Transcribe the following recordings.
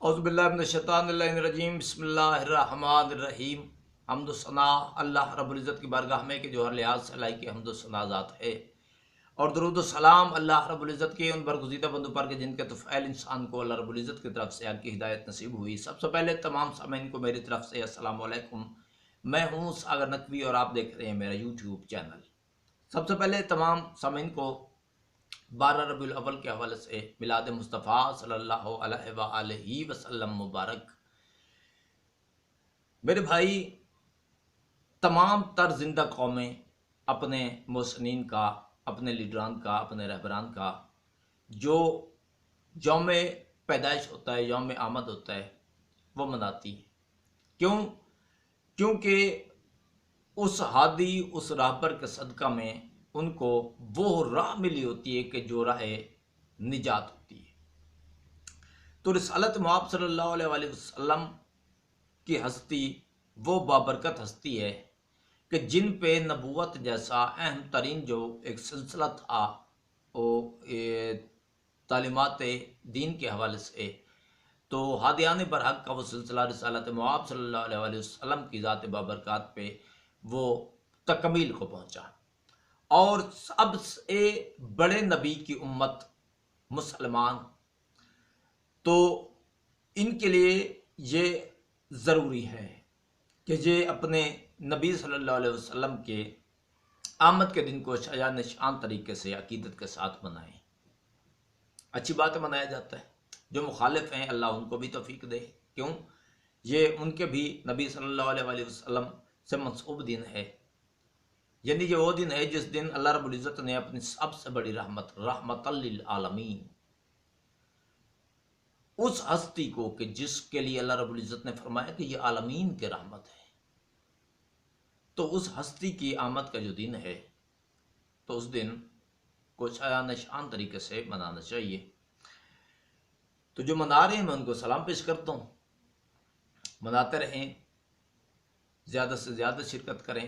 اعوذ باللہ من الشیطان الرجیم بسم اللہ الرحمن الرحیم۔ حمد و ثنا اللہ رب العزت کی بارگاہ میں کہ جو ہر لحاظ سے لائی کی حمد و ثنا ذات ہے، اور درود و سلام اللہ رب العزت کے ان برگزیدہ بندوں پر کہ جن کے طفیل انسان کو اللہ رب العزت کی طرف سے آپ کی ہدایت نصیب ہوئی۔ سب سے پہلے تمام سامعین کو میری طرف سے السلام علیکم۔ میں ہوں ساگر نقوی اور آپ دیکھ رہے ہیں میرا یوٹیوب چینل۔ سب سے پہلے تمام سامعین کو 12 ربیع الاول کے حوالے سے میلاد مصطفیٰ صلی اللہ علیہ وآلہ وسلم مبارک۔ میرے بھائی، تمام تر زندہ قومیں اپنے محسنین کا، اپنے لیڈران کا، اپنے رہبران کا جو یوم پیدائش ہوتا ہے، یوم آمد ہوتا ہے، وہ مناتی ہیں۔ کیونکہ اس ہادی، اس راہبر کے صدقہ میں ان کو وہ راہ ملی ہوتی ہے کہ جو راہ نجات ہوتی ہے۔ تو رسالت مآب صلی اللہ علیہ وآلہ وسلم کی ہستی وہ بابرکت ہستی ہے کہ جن پہ نبوت جیسا اہم ترین جو ایک سلسلہ تھا، وہ تعلیمات دین کے حوالے سے، تو ہادیان برحق کا وہ سلسلہ رسالت مآب صلی اللہ علیہ وآلہ وسلم کی ذات بابرکات پہ وہ تکمیل کو پہنچا۔ اور سب سے بڑے نبی کی امت مسلمان، تو ان کے لیے یہ ضروری ہے کہ یہ اپنے نبی صلی اللہ علیہ وسلم کے آمد کے دن کو شجاع نشان طریقے سے عقیدت کے ساتھ منائیں۔ اچھی بات منایا جاتا ہے۔ جو مخالف ہیں اللہ ان کو بھی توفیق دے، کیوں یہ ان کے بھی نبی صلی اللہ علیہ وآلہ وسلم سے منسوب دن ہے۔ یعنی یہ وہ دن ہے جس دن اللہ رب العزت نے اپنی سب سے بڑی رحمت للعالمین، اس ہستی کو کہ جس کے لیے اللہ رب العزت نے فرمایا کہ یہ عالمین کے رحمت ہے، تو اس ہستی کی آمد کا جو دن ہے، تو اس دن کو شایان نشان طریقے سے منانا چاہیے۔ تو جو منا رہے ہیں میں ان کو سلام پیش کرتا ہوں، مناتے رہیں، زیادہ سے زیادہ شرکت کریں۔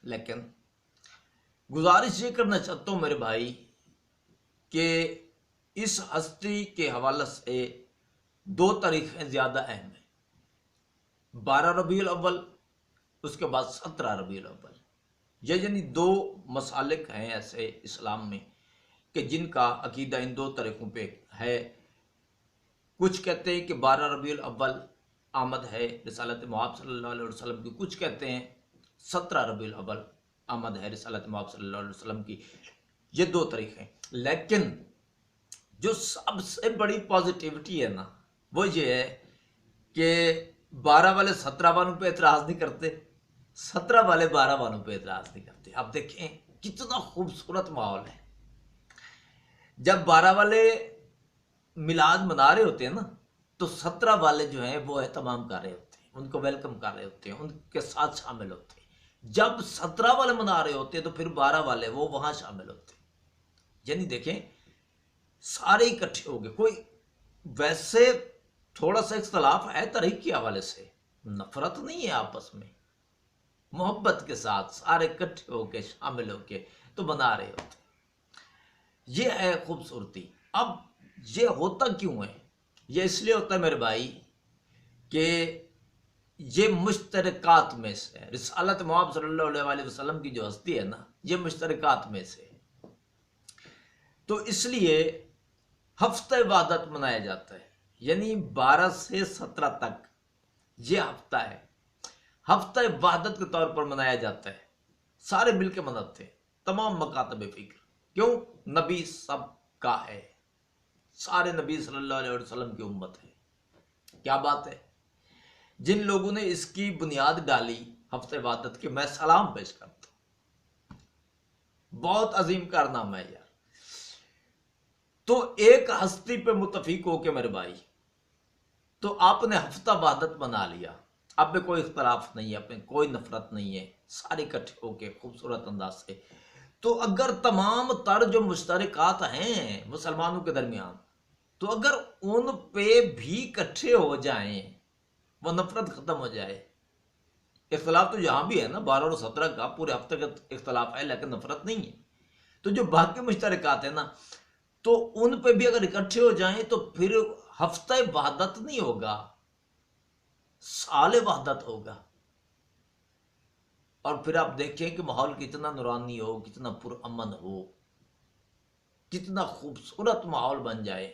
لیکن گزارش یہ کرنا چاہتا ہوں میرے بھائی کہ اس ہستی کے حوالے سے 2 تاریخیں زیادہ اہم ہیں، 12 ربیع الاول، اس کے بعد 17 ربیع الاول۔ یہ یعنی 2 مسالک ہیں ایسے اسلام میں کہ جن کا عقیدہ ان 2 طریقوں پہ ہے۔ کچھ کہتے ہیں کہ 12 ربیع الاول آمد ہے رسالت مآب صلی اللہ علیہ وسلم کی، کچھ کہتے ہیں 17 ربیع الاول آمد ہے رسالت مآب صلی اللہ علیہ وسلم کی۔ یہ 2 طریقے ہیں، لیکن جو سب سے بڑی پازیٹیوٹی ہے نا، وہ یہ ہے کہ 12 والے 17 والوں پہ اعتراض نہیں کرتے، 17 والے 12 والوں پہ اعتراض نہیں کرتے۔ اب دیکھیں کتنا خوبصورت ماحول ہے۔ جب 12 والے میلاد منا رہے ہوتے ہیں نا، تو 17 والے جو ہیں وہ اہتمام کر رہے ہوتے ہیں، ان کو ویلکم کر رہے ہوتے ہیں، ان کے ساتھ شامل ہوتے ہیں۔ جب 17 والے منا رہے ہوتے ہیں تو پھر 12 والے وہ وہاں شامل ہوتے ہیں۔ یعنی دیکھیں سارے اکٹھے ہو گئے۔ کوئی ویسے تھوڑا سا اختلاف ہے تاریخ کے حوالے سے، نفرت نہیں ہے، آپس میں محبت کے ساتھ سارے اکٹھے ہو کے شامل ہو کے تو بنا رہے ہوتے ہیں۔ یہ ہے خوبصورتی۔ اب یہ ہوتا کیوں ہے؟ یہ اس لیے ہوتا ہے میرے بھائی کہ یہ مشترکات میں سے ہے۔ رسالت مآب صلی اللہ علیہ وآلہ وسلم کی جو ہستی ہے نا، یہ مشترکات میں سے ہے۔ تو اس لیے ہفتہ وحدت منایا جاتا ہے، یعنی 12 سے 17 تک یہ ہفتہ ہے، ہفتہ وحدت کے طور پر منایا جاتا ہے۔ سارے مل کے مناتے ہیں، تمام مکاتب فکر۔ کیوں؟ نبی سب کا ہے، سارے نبی صلی اللہ علیہ وسلم کی امت ہے۔ کیا بات ہے! جن لوگوں نے اس کی بنیاد ڈالی ہفتہ وحدت کے، میں سلام پیش کرتا ہوں۔ بہت عظیم کارنامہ ہے یار۔ تو ایک ہستی پہ متفق ہو کے میرے بھائی، تو آپ نے ہفتہ وحدت بنا لیا، اب میں کوئی اختلاف نہیں ہے، اب میں کوئی نفرت نہیں ہے، سارے اکٹھے ہو کے خوبصورت انداز سے۔ تو اگر تمام تر جو مشترکات ہیں مسلمانوں کے درمیان، تو اگر ان پہ بھی اکٹھے ہو جائیں، وہ نفرت ختم ہو جائے۔ اختلاف تو یہاں بھی ہے نا، 12 اور 17 کا پورے ہفتے کا اختلاف ہے، لیکن نفرت نہیں ہے۔ تو جو باقی مشترکات ہیں نا، تو ان پہ بھی اگر اکٹھے ہو جائیں تو پھر ہفتہ وحدت نہیں ہوگا، سال وحدت ہوگا۔ اور پھر آپ دیکھیں کہ ماحول کتنا نورانی ہو، کتنا پرامن ہو، کتنا خوبصورت ماحول بن جائے۔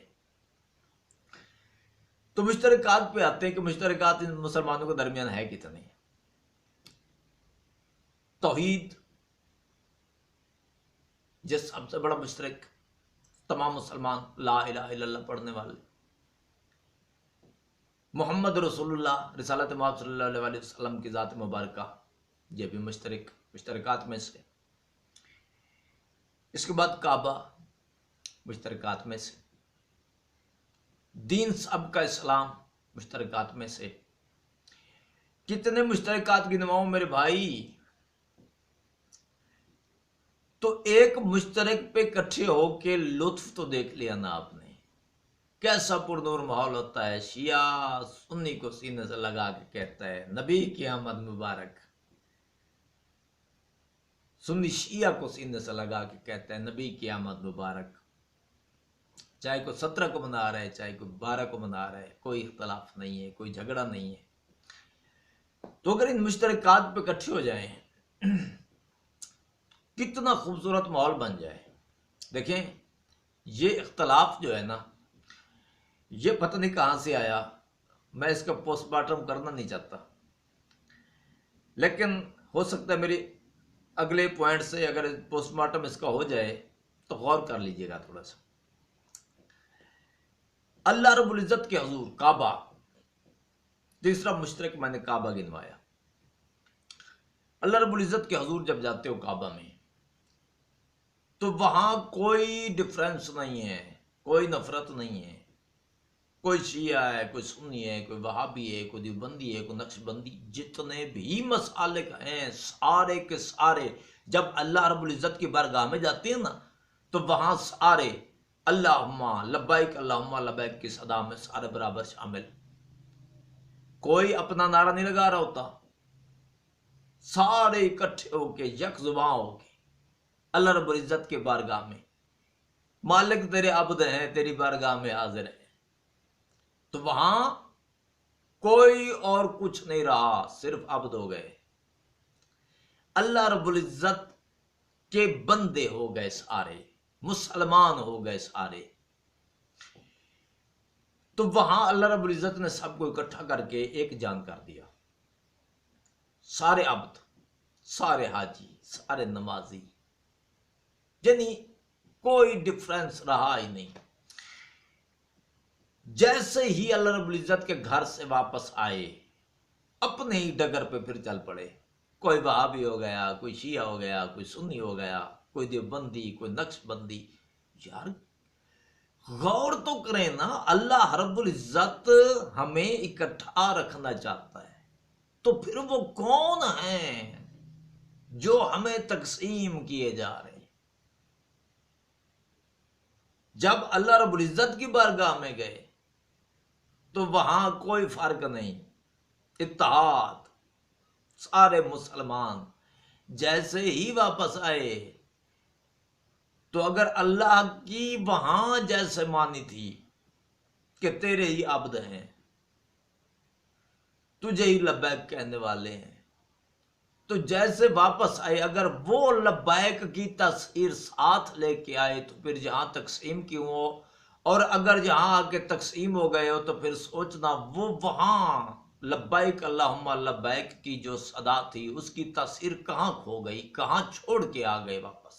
تو مشترکات پہ آتے ہیں کہ مشترکات ان مسلمانوں کے درمیان ہے کتنے۔ توحید جس سب سے بڑا مشترک، تمام مسلمان لا الہ الا اللہ پڑھنے والے، محمد رسول اللہ، رسالت محمد صلی اللہ علیہ وسلم کی ذات مبارکہ، یہ بھی مشترکات میں سے۔ اس کے بعد کعبہ مشترکات میں سے، دین سب کا اسلام مشترکات میں سے۔ کتنے مشترکات گنواؤں میرے بھائی؟ تو ایک مشترک پہ اکٹھے ہو کے لطف تو دیکھ لیا نا آپ نے، کیسا پرنور ماحول ہوتا ہے۔ شیعہ سنی کو سینے سے لگا کے کہتا ہے نبی کی آمد مبارک، سنی شیعہ کو سینے سے لگا کے کہتا ہے نبی کی آمد مبارک، چاہے کوئی 17 کو منا رہا ہے، چاہے کوئی 12 کو منا رہا ہے، کوئی اختلاف نہیں ہے، کوئی جھگڑا نہیں ہے۔ تو اگر ان مشترکات پہ اکٹھے ہو جائیں کتنا خوبصورت ماحول بن جائے۔ دیکھیں یہ اختلاف جو ہے نا، یہ پتہ نہیں کہاں سے آیا، میں اس کا پوسٹ مارٹم کرنا نہیں چاہتا، لیکن ہو سکتا ہے میری اگلے پوائنٹ سے اگر پوسٹ مارٹم اس کا ہو جائے تو غور کر لیجئے گا تھوڑا سا۔ اللہ رب العزت کے حضور کعبہ، تیسرا مشترک میں نے کعبہ گنوایا۔ اللہ رب العزت کے حضور جب جاتے ہو کعبہ میں تو وہاں کوئی ڈفرینس نہیں ہے، کوئی نفرت نہیں ہے، کوئی شیعہ ہے، کوئی سنی ہے، کوئی وہابی ہے، کوئی دیوبندی ہے، کوئی نقش بندی، جتنے بھی مسالک ہیں سارے کے سارے جب اللہ رب العزت کی بارگاہ میں جاتے ہیں نا تو وہاں سارے اللہم لبیک اللہم لبیک کی صدا میں سارے برابر شامل، کوئی اپنا نعرہ نہیں لگا رہا ہوتا، سارے اکٹھے ہو کے یک زباں ہو کے اللہ رب العزت کے بارگاہ میں، مالک تیرے عبد ہیں، تیری بارگاہ میں حاضر ہیں۔ تو وہاں کوئی اور کچھ نہیں رہا، صرف عبد ہو گئے، اللہ رب العزت کے بندے ہو گئے سارے، مسلمان ہو گئے سارے۔ تو وہاں اللہ رب العزت نے سب کو اکٹھا کر کے ایک جان کر دیا، سارے عبد، سارے حاجی، سارے نمازی، یعنی کوئی ڈفرینس رہا ہی نہیں۔ جیسے ہی اللہ رب العزت کے گھر سے واپس آئے اپنے ہی ڈگر پہ پھر چل پڑے، کوئی وہابی ہو گیا، کوئی شیعہ ہو گیا، کوئی سنی ہو گیا، کوئی دیوبندی، کوئی نقش بندی۔ یار غور تو کریں نا، اللہ رب العزت ہمیں اکٹھا رکھنا چاہتا ہے تو پھر وہ کون ہیں جو ہمیں تقسیم کیے جا رہے ہیں؟ جب اللہ رب العزت کی بارگاہ میں گئے تو وہاں کوئی فرق نہیں، اتحاد، سارے مسلمان۔ جیسے ہی واپس آئے تو اگر اللہ کی وہاں جیسے مانی تھی کہ تیرے ہی عبد ہیں، تجھے ہی لبیک کہنے والے ہیں، تو جیسے واپس آئے اگر وہ لبیک کی تاثیر ساتھ لے کے آئے تو پھر جہاں تقسیم کیوں ہو، اور اگر جہاں آ کے تقسیم ہو گئے ہو تو پھر سوچنا وہ وہاں لبیک اللہم لبیک کی جو صدا تھی اس کی تاثیر کہاں کھو گئی، کہاں چھوڑ کے آ گئے واپس۔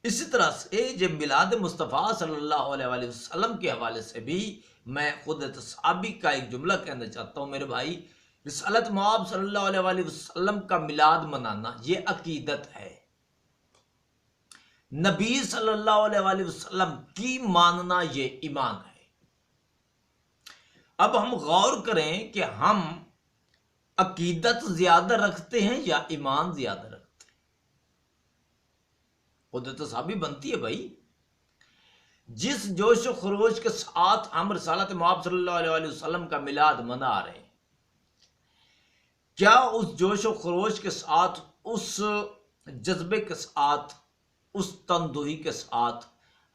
اسی طرح سے جب میلاد مصطفیٰ صلی اللہ علیہ وآلہ وسلم کے حوالے سے بھی میں خود تصحابی کا ایک جملہ کہنا چاہتا ہوں۔ میرے بھائی، رسالت مآب صلی اللہ علیہ وآلہ وسلم کا میلاد منانا یہ عقیدت ہے، نبی صلی اللہ علیہ وآلہ وسلم کی ماننا یہ ایمان ہے۔ اب ہم غور کریں کہ ہم عقیدت زیادہ رکھتے ہیں یا ایمان زیادہ رکھتے ہیں؟ خود تصحابی بنتی ہے بھائی۔ جس جوش و خروش کے ساتھ ہم رسالت مآب صلی اللہ علیہ وآلہ وسلم کا میلاد منا رہے ہیں، کیا اس جوش و خروش کے ساتھ، اس جذبے کے ساتھ، اس تندہی کے ساتھ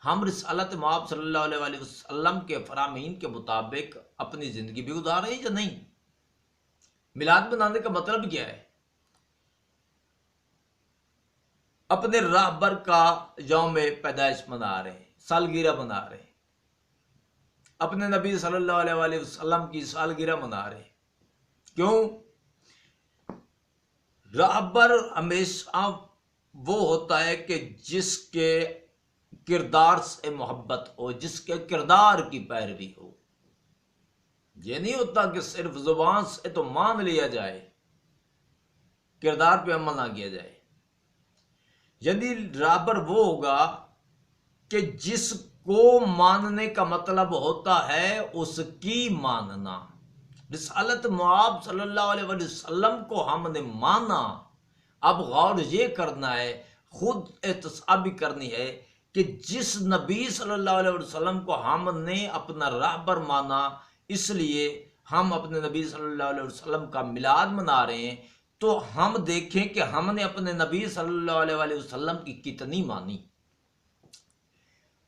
ہم رسالت مآب صلی اللہ علیہ وآلہ وسلم کے فرامین کے مطابق اپنی زندگی بھی گزار رہے ہیں یا نہیں؟ میلاد منانے کا مطلب کیا ہے؟ اپنے راہبر کا یوم پیدائش منا رہے ہیں، سالگرہ منا رہے ہیں، اپنے نبی صلی اللہ علیہ وآلہ وسلم کی سالگرہ منا رہے ہیں۔ کیوں؟ راہبر ہمیشہ وہ ہوتا ہے کہ جس کے کردار سے محبت ہو، جس کے کردار کی پیروی ہو۔ یہ نہیں ہوتا کہ صرف زبان سے تو مان لیا جائے، کردار پہ عمل نہ کیا جائے۔ یعنی راہبر وہ ہوگا کہ جس کو ماننے کا مطلب ہوتا ہے اس کی ماننا۔ رسالت مآب صلی اللہ علیہ وسلم کو ہم نے مانا، اب غور یہ کرنا ہے، خود احتسابی کرنی ہے کہ جس نبی صلی اللہ علیہ وسلم کو ہم نے اپنا راہبر مانا، اس لیے ہم اپنے نبی صلی اللہ علیہ وسلم کا میلاد منا رہے ہیں، تو ہم دیکھیں کہ ہم نے اپنے نبی صلی اللہ علیہ وسلم کی کتنی مانی۔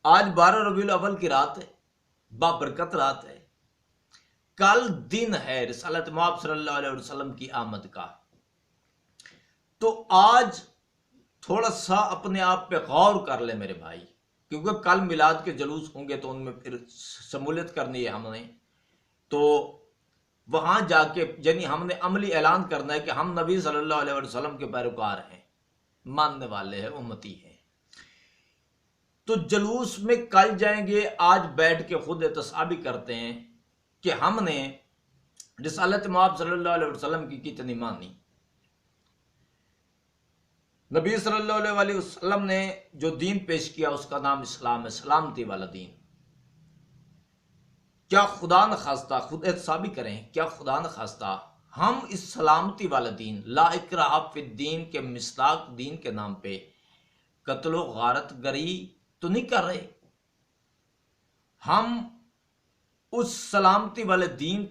آج 12 ربیع الاول کی رات ہے، بابرکت رات ہے، کل دن ہے رسالت مآب صلی اللہ علیہ وسلم کی آمد کا۔ تو آج تھوڑا سا اپنے آپ پہ غور کر لے میرے بھائی، کیونکہ کل میلاد کے جلوس ہوں گے تو ان میں پھر شمولیت کرنی ہے ہم نے، تو وہاں جا کے یعنی ہم نے عملی اعلان کرنا ہے کہ ہم نبی صلی اللہ علیہ وسلم کے پیروکار ہیں، ماننے والے ہیں، امتی ہیں۔ تو جلوس میں کل جائیں گے، آج بیٹھ کے خود احتسابی کرتے ہیں کہ ہم نے رسالت مآب صلی اللہ علیہ وسلم کی کتنی مانی۔ نبی صلی اللہ علیہ وآلہ وسلم نے جو دین پیش کیا اس کا نام اسلام ہے، سلامتی والا دین۔ کیا خدا نخواستہ، خود احتسابی کریں، کیا خدا نخواستہ ہم اس سلامتی والا دین، لا اکراہ فی الدین کے مصداق دین کے نام پہ قتل و غارت گری تو نہیں کر رہے؟ ہم اس سلامتی والے دین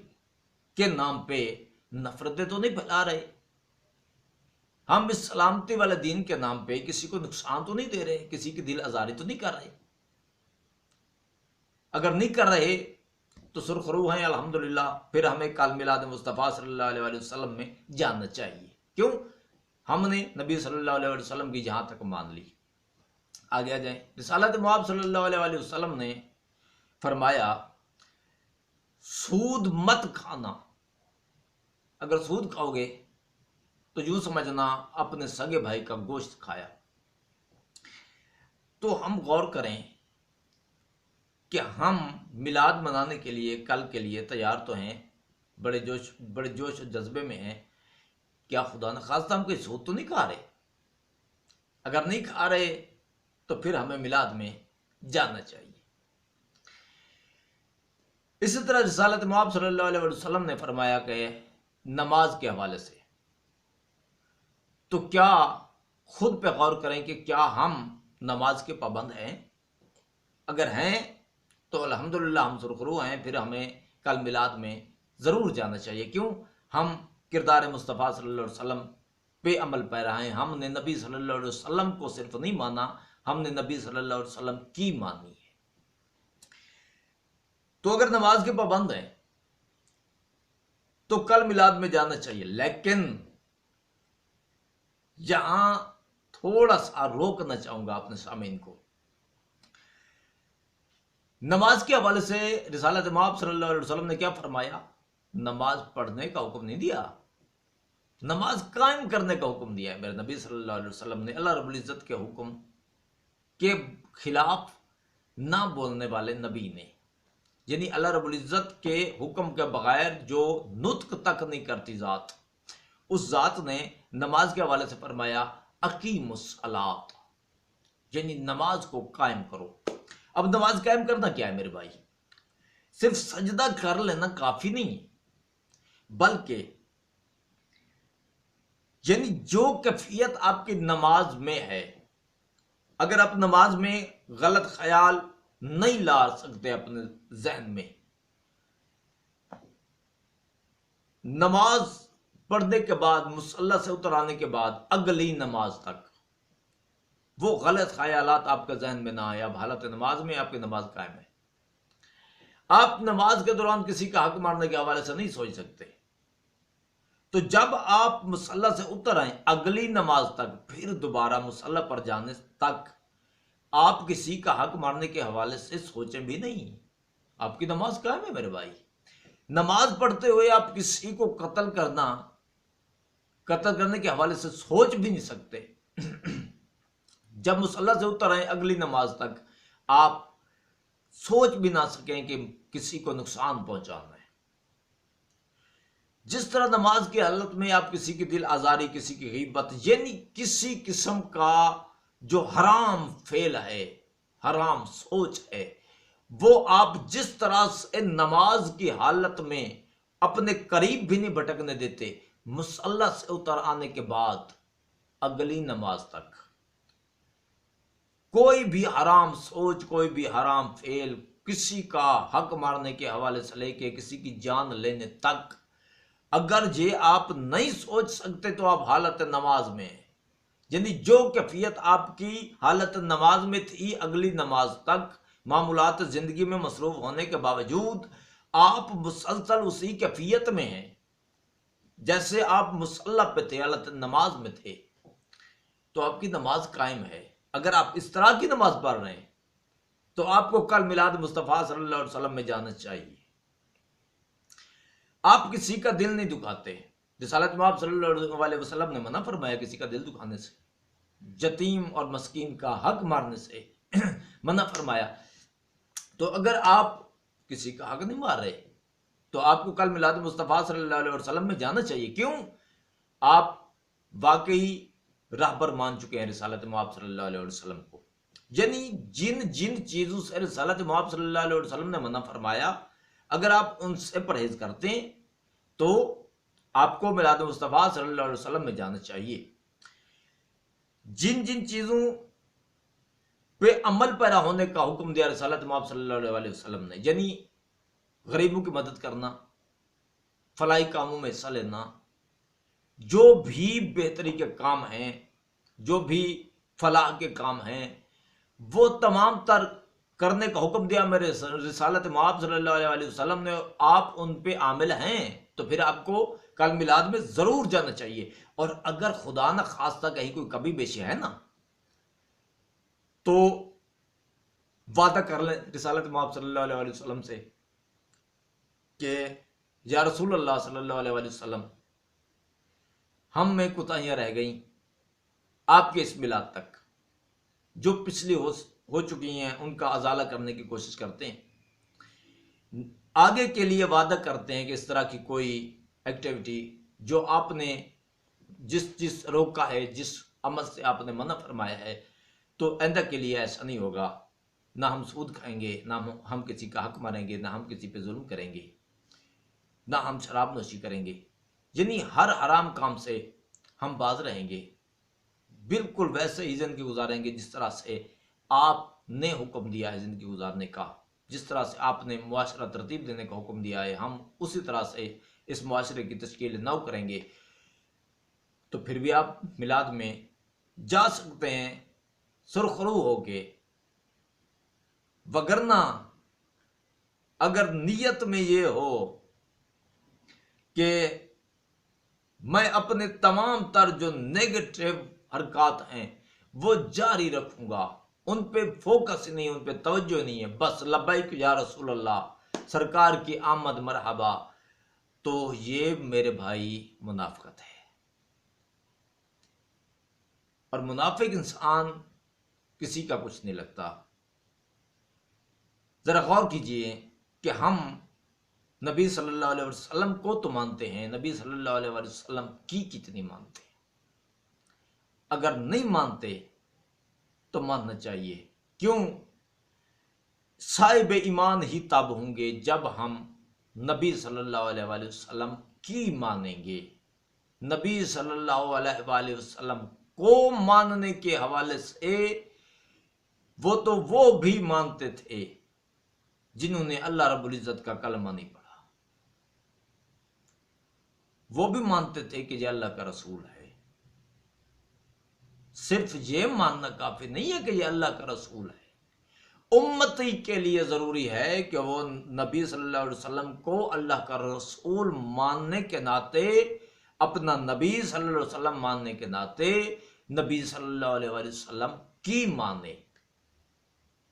کے نام پہ نفرتیں تو نہیں پھیلا رہے؟ ہم اس سلامتی والے دین کے نام پہ کسی کو نقصان تو نہیں دے رہے؟ کسی کی دل آزاری تو نہیں کر رہے؟ اگر نہیں کر رہے تو سرخرو ہیں الحمدللہ، پھر ہمیں کل میلاد مصطفیٰ صلی اللہ علیہ وآلہ وسلم میں جاننا چاہیے۔ کیوں؟ ہم نے نبی صلی اللہ علیہ وسلم کی جہاں تک مان لی۔ آگے آ جائیں، رسالت مآب صلی اللہ علیہ وآلہ وسلم نے فرمایا سود مت کھانا۔ اگر سود کھاؤ گے تو یوں سمجھنا اپنے سگے بھائی کا گوشت کھایا۔ تو ہم غور کریں کہ ہم میلاد منانے کے لیے کل کے لیے تیار تو ہیں، بڑے جوش و جذبے میں ہیں، کیا خدا نخواستہ ہم کوئی سود تو نہیں کھا رہے؟ اگر نہیں کھا رہے تو پھر ہمیں میلاد میں جاننا چاہیے۔ اسی طرح رسالت مآب صلی اللہ علیہ وسلم نے فرمایا کہ نماز کے حوالے سے تو کیا خود پہ غور کریں کہ کیا ہم نماز کے پابند ہیں؟ اگر ہیں تو الحمدللہ ہم سرخرو ہیں، پھر ہمیں کل میلاد میں ضرور جانا چاہیے۔ کیوں؟ ہم کردار مصطفیٰ صلی اللہ علیہ وسلم پہ عمل پیرا ہیں، ہم نے نبی صلی اللہ علیہ وسلم کو صرف نہیں مانا، ہم نے نبی صلی اللہ علیہ وسلم کی مانی ہے۔ تو اگر نماز کے پابند ہیں تو کل میلاد میں جانا چاہیے، لیکن یہاں تھوڑا سا روکنا چاہوں گا اپنے سامعین کو۔ نماز کے حوالے سے رسالت مآب صلی اللہ علیہ وسلم نے کیا فرمایا؟ نماز پڑھنے کا حکم نہیں دیا، نماز قائم کرنے کا حکم دیا ہے میرے نبی صلی اللہ علیہ وسلم نے۔ اللہ رب العزت کے حکم کے خلاف نہ بولنے والے نبی نے، یعنی اللہ رب العزت کے حکم کے بغیر جو نطق تک نہیں کرتی ذات، اس ذات نے نماز کے حوالے سے فرمایا اقیم الصلاۃ، یعنی نماز کو قائم کرو۔ اب نماز قائم کرنا کیا ہے میرے بھائی؟ صرف سجدہ کر لینا کافی نہیں، بلکہ یعنی جو کیفیت آپ کی نماز میں ہے، اگر آپ نماز میں غلط خیال نہیں لا سکتے اپنے ذہن میں، نماز پڑھنے کے بعد، مصلی سے اتر آنے کے بعد اگلی نماز تک وہ غلط خیالات آپ کے ذہن میں نہ آئے. اب حالت نماز میں آپ کی نماز قائم ہے. آپ نماز کے دوران کسی کا حق مارنے کے حوالے سے نہیں سوچ سکتے. تو جب آپ مصلی سے اتر آئیں اگلی نماز تک، پھر دوبارہ مصلی پر جانے تک آپ کسی کا حق مارنے کے حوالے سے سوچیں بھی نہیں. آپ کی نماز قائم ہے میرے بھائی. نماز پڑھتے ہوئے آپ کسی کو قتل کرنے کے حوالے سے سوچ بھی نہیں سکتے. جب مصلی سے اتر آئیں اگلی نماز تک آپ سوچ بھی نہ سکیں کہ کسی کو نقصان پہنچانا ہے. جس طرح نماز کی حالت میں آپ کسی کی دل آزاری، کسی کی غیبت، یعنی کسی قسم کا جو حرام فعل ہے، حرام سوچ ہے، وہ آپ جس طرح سے نماز کی حالت میں اپنے قریب بھی نہیں بھٹکنے دیتے، مصلی سے اتر آنے کے بعد اگلی نماز تک کوئی بھی حرام سوچ، کوئی بھی حرام فعل، کسی کا حق مارنے کے حوالے سے لے کے کسی کی جان لینے تک اگر یہ آپ نہیں سوچ سکتے تو آپ حالت نماز میں ہیں. یعنی جو کیفیت آپ کی حالت نماز میں تھی اگلی نماز تک معمولات زندگی میں مصروف ہونے کے باوجود آپ مسلسل اسی کیفیت میں ہیں جیسے آپ مصلی پہ تھے، حالت نماز میں تھے، تو آپ کی نماز قائم ہے. اگر آپ اس طرح کی نماز پڑھ رہے ہیں تو آپ کو کل میلاد مصطفیٰ صلی اللہ علیہ وسلم میں جانا چاہیے. آپ کسی کا دل نہیں دکھاتے. رسالت میں آپ صلی اللہ علیہ وسلم نے منع فرمایا کسی کا دل دکھانے سے، یتیم اور مسکین کا حق مارنے سے منع فرمایا. تو اگر آپ کسی کا حق نہیں مار رہے تو آپ کو کل میلاد مصطفیٰ صلی اللہ علیہ وسلم میں جانا چاہیے. کیوں؟ آپ واقعی راہبر مان چکے ہیں رسالت مآب صلی اللہ علیہ وسلم کو. یعنی جن چیزوں سے رسالت مآب صلی اللہ علیہ وسلم نے منع فرمایا اگر آپ ان سے پرہیز کرتے ہیں تو آپ کو میلاد مصطفیٰ صلی اللہ علیہ وسلم میں جانا چاہیے. جن چیزوں پہ عمل پیرا ہونے کا حکم دیا رسالت مآب صلی اللہ علیہ وسلم نے، یعنی غریبوں کی مدد کرنا، فلاحی کاموں میں حصہ لینا، جو بھی بہتری کے کام ہیں، جو بھی فلاح کے کام ہیں، وہ تمام تر کرنے کا حکم دیا میرے رسالت مآب صلی اللہ علیہ وسلم نے. آپ ان پہ عامل ہیں تو پھر آپ کو کل میلاد میں ضرور جانا چاہیے. اور اگر خدا نہ خواستہ کہیں کوئی کبھی بیشی ہے نا تو وعدہ کر لیں رسالت مآب صلی اللہ علیہ وسلم سے کہ یا رسول اللہ صلی اللہ علیہ وسلم، ہم میں کوتاہیاں رہ گئیں آپ کے اس میلاد تک، جو پچھلی ہو چکی ہیں ان کا ازالہ کرنے کی کوشش کرتے ہیں. آگے کے لیے وعدہ کرتے ہیں کہ اس طرح کی کوئی ایکٹیویٹی جو آپ نے جس روکا ہے، جس عمل سے آپ نے منع فرمایا ہے، تو آئندہ کے لیے ایسا نہیں ہوگا. نہ ہم سود کھائیں گے، نہ ہم کسی کا حق ماریں گے، نہ ہم کسی پہ ظلم کریں گے، نہ ہم شراب نوشی کریں گے. یعنی ہر حرام کام سے ہم باز رہیں گے، بالکل ویسے ہی زندگی گزاریں گے جس طرح سے آپ نے حکم دیا ہے زندگی گزارنے کا. جس طرح سے آپ نے معاشرہ ترتیب دینے کا حکم دیا ہے، ہم اسی طرح سے اس معاشرے کی تشکیل نو کریں گے. تو پھر بھی آپ میلاد میں جا سکتے ہیں سرخرو ہو کے، وگرنہ اگر نیت میں یہ ہو کہ میں اپنے تمام تر جو نیگیٹو حرکات ہیں وہ جاری رکھوں گا، ان پہ فوکس نہیں، ان پہ توجہ نہیں ہے، بس لبیک یا رسول اللہ، سرکار کی آمد مرحبا، تو یہ میرے بھائی منافقت ہے. اور منافق انسان کسی کا کچھ نہیں لگتا. ذرا غور کیجئے کہ ہم نبی صلی اللہ علیہ وسلم کو تو مانتے ہیں، نبی صلی اللہ علیہ وسلم کی کتنی مانتے ہیں؟ اگر نہیں مانتے تو ماننا چاہیے. کیوں؟ صاحب ایمان ہی تب ہوں گے جب ہم نبی صلی اللہ علیہ وسلم کی مانیں گے. نبی صلی اللہ علیہ وسلم کو ماننے کے حوالے سے وہ بھی مانتے تھے جنہوں نے اللہ رب العزت کا کلمہ نہیں پڑھا. وہ بھی مانتے تھے کہ یہ اللہ کا رسول ہے. صرف یہ ماننا کافی نہیں ہے کہ یہ اللہ کا رسول ہے، امتی کے لیے ضروری ہے کہ وہ نبی صلی اللہ علیہ وسلم کو اللہ کا رسول ماننے کے ناطے، اپنا نبی صلی اللہ علیہ وسلم ماننے کے ناطے نبی صلی اللہ علیہ وسلم کی مانے۔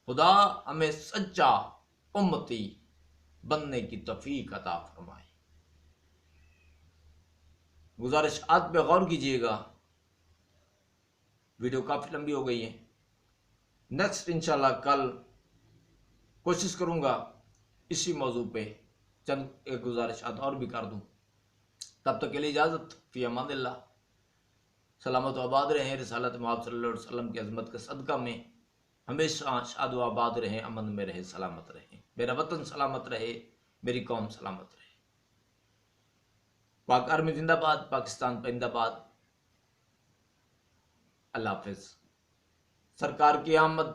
خدا ہمیں سچا امتی بننے کی توفیق عطا فرمائے۔ گزارشات پہ غور کیجیے گا، ویڈیو کافی لمبی ہو گئی ہے۔ نیکسٹ انشاءاللہ کل کوشش کروں گا اسی موضوع پہ چند ایک گزارشات اور بھی کر دوں۔ تب تک کے لیے اجازت، فی امان اللہ۔ سلامت و آباد رہیں، رسالت محمد صلی اللہ علیہ وسلم کی عظمت کے صدقہ میں ہمیشہ شاد و آباد رہیں، امن میں رہیں، سلامت رہیں، میرا وطن سلامت رہے، میری قوم سلامت رہے۔ پاک آرمی زندہ باد، پاکستان پرندہ باد۔ اللہ حافظ۔ سرکار کی آمد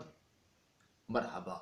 مرحبا۔